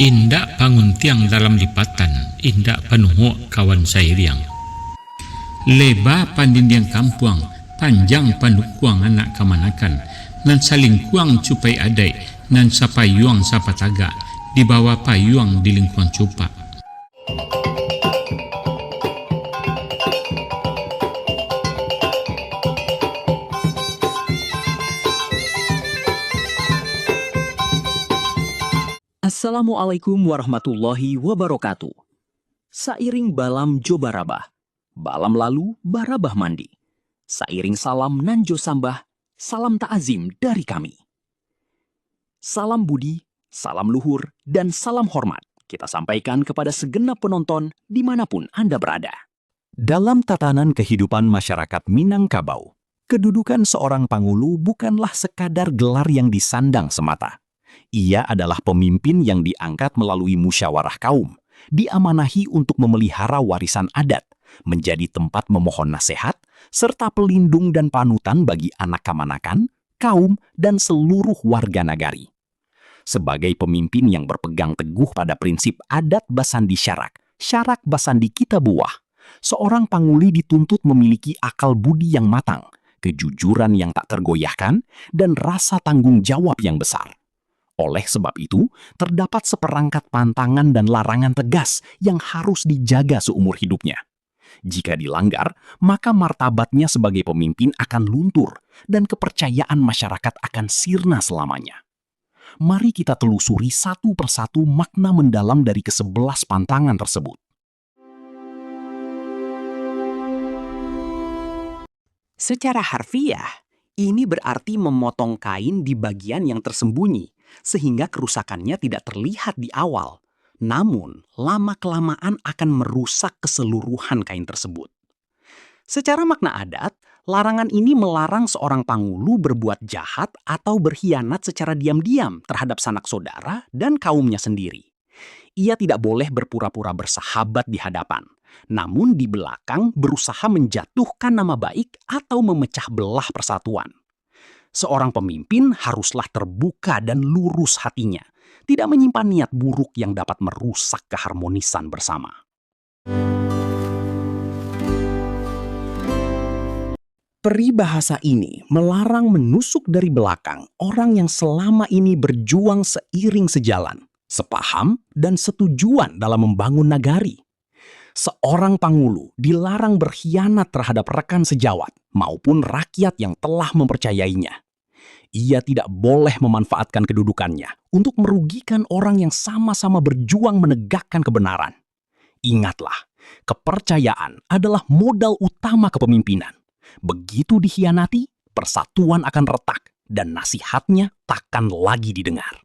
Indak panguntiang dalam lipatan, indak panuhuk kawan sairiang. Leba pandindiang kampuang, panjang pandukuang anak kamanakan, nan saling kuang cupai adai, nan sapayuang sapataga, di bawah payuang di lingkuang cupa. Assalamualaikum warahmatullahi wabarakatuh. Sairing balam jo barabah, balam lalu barabah mandi. Sairing salam nanjo sambah, salam ta'azim dari kami. Salam budi, salam luhur, dan salam hormat kita sampaikan kepada segenap penonton dimanapun Anda berada. Dalam tatanan kehidupan masyarakat Minangkabau, kedudukan seorang Pangulu bukanlah sekadar gelar yang disandang semata. Ia adalah pemimpin yang diangkat melalui musyawarah kaum, diamanahi untuk memelihara warisan adat, menjadi tempat memohon nasihat, serta pelindung dan panutan bagi anak kamanakan, kaum, dan seluruh warga nagari. Sebagai pemimpin yang berpegang teguh pada prinsip adat basandi syarak, syarak basandi kita buah, seorang Panguli dituntut memiliki akal budi yang matang, kejujuran yang tak tergoyahkan, dan rasa tanggung jawab yang besar. Oleh sebab itu, terdapat seperangkat pantangan dan larangan tegas yang harus dijaga seumur hidupnya. Jika dilanggar, maka martabatnya sebagai pemimpin akan luntur dan kepercayaan masyarakat akan sirna selamanya. Mari kita telusuri satu persatu makna mendalam dari ke-11 pantangan tersebut. Secara harfiah, ini berarti memotong kain di bagian yang tersembunyi, sehingga kerusakannya tidak terlihat di awal. Namun, lama-kelamaan akan merusak keseluruhan kain tersebut. Secara makna adat, larangan ini melarang seorang Pangulu berbuat jahat atau berkhianat secara diam-diam terhadap sanak saudara dan kaumnya sendiri. Ia tidak boleh berpura-pura bersahabat di hadapan, namun di belakang berusaha menjatuhkan nama baik atau memecah belah persatuan. Seorang pemimpin haruslah terbuka dan lurus hatinya, tidak menyimpan niat buruk yang dapat merusak keharmonisan bersama. Peribahasa ini melarang menusuk dari belakang orang yang selama ini berjuang seiring sejalan, sepaham, dan setujuan dalam membangun nagari. Seorang Pangulu dilarang berkhianat terhadap rekan sejawat maupun rakyat yang telah mempercayainya. Ia tidak boleh memanfaatkan kedudukannya untuk merugikan orang yang sama-sama berjuang menegakkan kebenaran. Ingatlah, kepercayaan adalah modal utama kepemimpinan. Begitu dikhianati, persatuan akan retak dan nasihatnya takkan lagi didengar.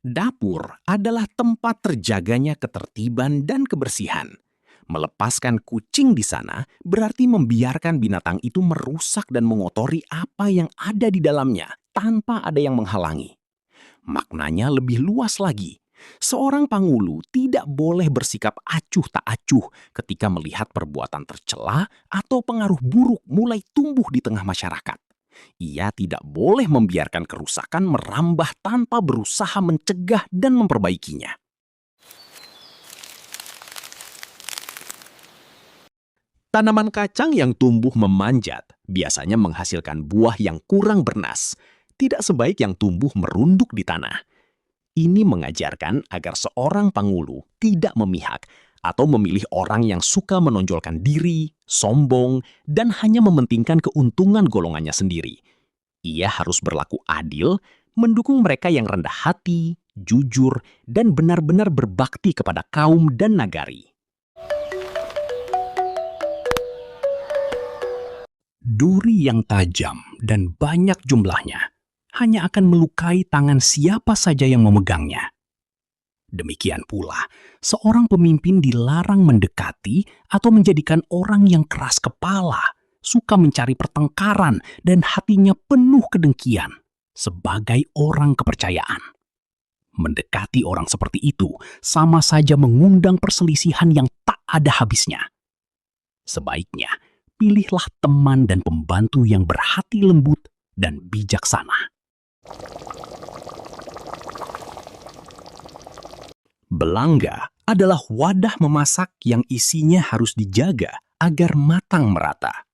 Dapur adalah tempat terjaganya ketertiban dan kebersihan. Melepaskan kucing di sana berarti membiarkan binatang itu merusak dan mengotori apa yang ada di dalamnya tanpa ada yang menghalangi. Maknanya lebih luas lagi. Seorang Pangulu tidak boleh bersikap acuh tak acuh ketika melihat perbuatan tercela atau pengaruh buruk mulai tumbuh di tengah masyarakat. Ia tidak boleh membiarkan kerusakan merambah tanpa berusaha mencegah dan memperbaikinya. Tanaman kacang yang tumbuh memanjat biasanya menghasilkan buah yang kurang bernas, tidak sebaik yang tumbuh merunduk di tanah. Ini mengajarkan agar seorang Pangulu tidak memihak atau memilih orang yang suka menonjolkan diri, sombong, dan hanya mementingkan keuntungan golongannya sendiri. Ia harus berlaku adil, mendukung mereka yang rendah hati, jujur, dan benar-benar berbakti kepada kaum dan nagari. Duri yang tajam dan banyak jumlahnya hanya akan melukai tangan siapa saja yang memegangnya. Demikian pula, seorang pemimpin dilarang mendekati atau menjadikan orang yang keras kepala, suka mencari pertengkaran, dan hatinya penuh kedengkian sebagai orang kepercayaan. Mendekati orang seperti itu sama saja mengundang perselisihan yang tak ada habisnya. Sebaiknya, pilihlah teman dan pembantu yang berhati lembut dan bijaksana. Belanga adalah wadah memasak yang isinya harus dijaga agar matang merata.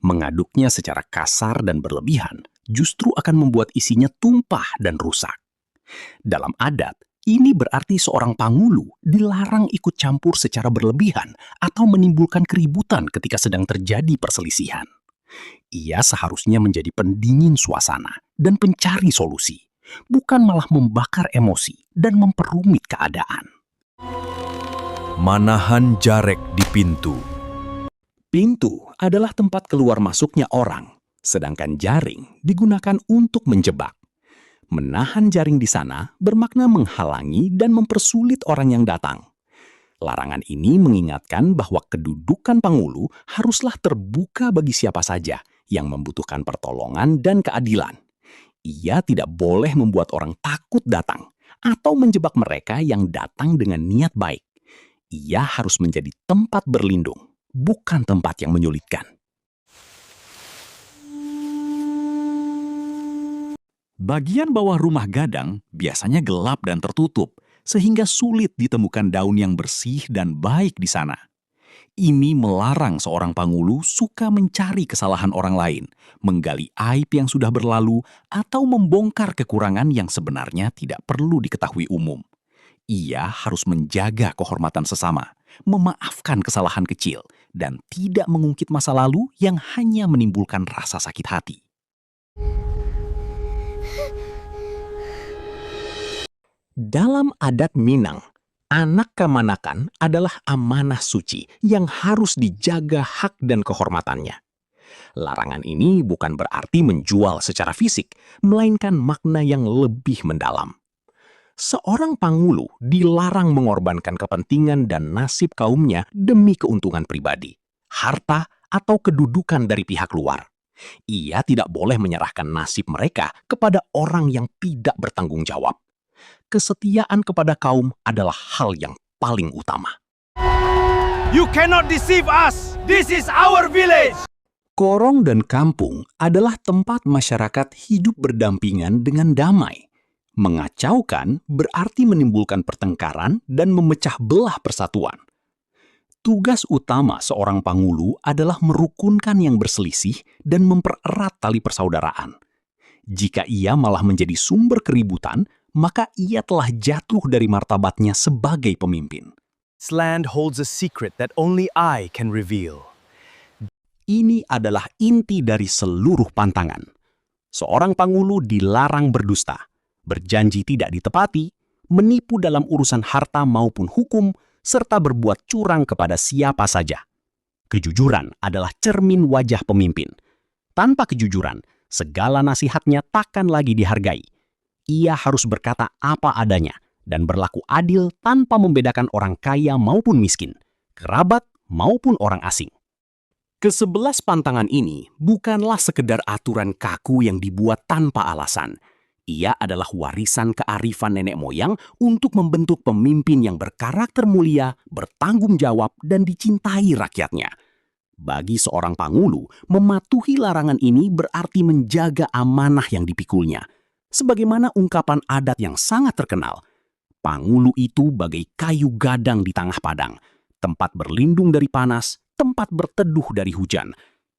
Mengaduknya secara kasar dan berlebihan justru akan membuat isinya tumpah dan rusak. Dalam adat, ini berarti seorang pangulu dilarang ikut campur secara berlebihan atau menimbulkan keributan ketika sedang terjadi perselisihan. Ia seharusnya menjadi pendingin suasana dan pencari solusi, bukan malah membakar emosi dan memperumit keadaan. Manahan jarek di pintu. Pintu adalah tempat keluar masuknya orang, sedangkan jaring digunakan untuk menjebak. Menahan jaring di sana bermakna menghalangi dan mempersulit orang yang datang. Larangan ini mengingatkan bahwa kedudukan pangulu haruslah terbuka bagi siapa saja yang membutuhkan pertolongan dan keadilan. Ia tidak boleh membuat orang takut datang atau menjebak mereka yang datang dengan niat baik. Ia harus menjadi tempat berlindung, bukan tempat yang menyulitkan. Bagian bawah rumah gadang biasanya gelap dan tertutup, sehingga sulit ditemukan daun yang bersih dan baik di sana. Ini melarang seorang pangulu suka mencari kesalahan orang lain, menggali aib yang sudah berlalu, atau membongkar kekurangan yang sebenarnya tidak perlu diketahui umum. Ia harus menjaga kehormatan sesama, memaafkan kesalahan kecil, dan tidak mengungkit masa lalu yang hanya menimbulkan rasa sakit hati. Dalam adat Minang, anak kamanakan adalah amanah suci yang harus dijaga hak dan kehormatannya. Larangan ini bukan berarti menjual secara fisik, melainkan makna yang lebih mendalam. Seorang pangulu dilarang mengorbankan kepentingan dan nasib kaumnya demi keuntungan pribadi, harta, atau kedudukan dari pihak luar. Ia tidak boleh menyerahkan nasib mereka kepada orang yang tidak bertanggung jawab. Kesetiaan kepada kaum adalah hal yang paling utama. You cannot deceive us. This is our village. Korong dan kampung adalah tempat masyarakat hidup berdampingan dengan damai. Mengacaukan berarti menimbulkan pertengkaran dan memecah belah persatuan. Tugas utama seorang pangulu adalah merukunkan yang berselisih dan mempererat tali persaudaraan. Jika ia malah menjadi sumber keributan, maka ia telah jatuh dari martabatnya sebagai pemimpin. This land holds a secret that only I can reveal. Ini adalah inti dari seluruh pantangan. Seorang pangulu dilarang berdusta, berjanji tidak ditepati, menipu dalam urusan harta maupun hukum, serta berbuat curang kepada siapa saja. Kejujuran adalah cermin wajah pemimpin. Tanpa kejujuran, segala nasihatnya takkan lagi dihargai. Ia harus berkata apa adanya dan berlaku adil tanpa membedakan orang kaya maupun miskin, kerabat maupun orang asing. Ke-11 pantangan ini bukanlah sekedar aturan kaku yang dibuat tanpa alasan. Ia adalah warisan kearifan nenek moyang untuk membentuk pemimpin yang berkarakter mulia, bertanggung jawab, dan dicintai rakyatnya. Bagi seorang pangulu, mematuhi larangan ini berarti menjaga amanah yang dipikulnya. Sebagaimana ungkapan adat yang sangat terkenal, pangulu itu bagai kayu gadang di tengah padang, tempat berlindung dari panas, tempat berteduh dari hujan.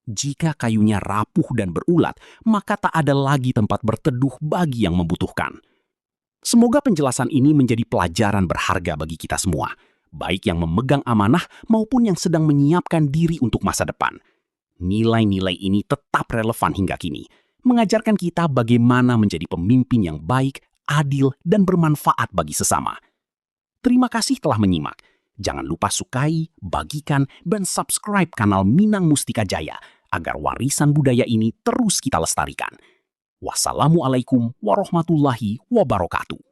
Jika kayunya rapuh dan berulat, maka tak ada lagi tempat berteduh bagi yang membutuhkan. Semoga penjelasan ini menjadi pelajaran berharga bagi kita semua, baik yang memegang amanah maupun yang sedang menyiapkan diri untuk masa depan. Nilai-nilai ini tetap relevan hingga kini, mengajarkan kita bagaimana menjadi pemimpin yang baik, adil, dan bermanfaat bagi sesama. Terima kasih telah menyimak. Jangan lupa sukai, bagikan, dan subscribe kanal Minang Mustika Jaya agar warisan budaya ini terus kita lestarikan. Wassalamualaikum warahmatullahi wabarakatuh.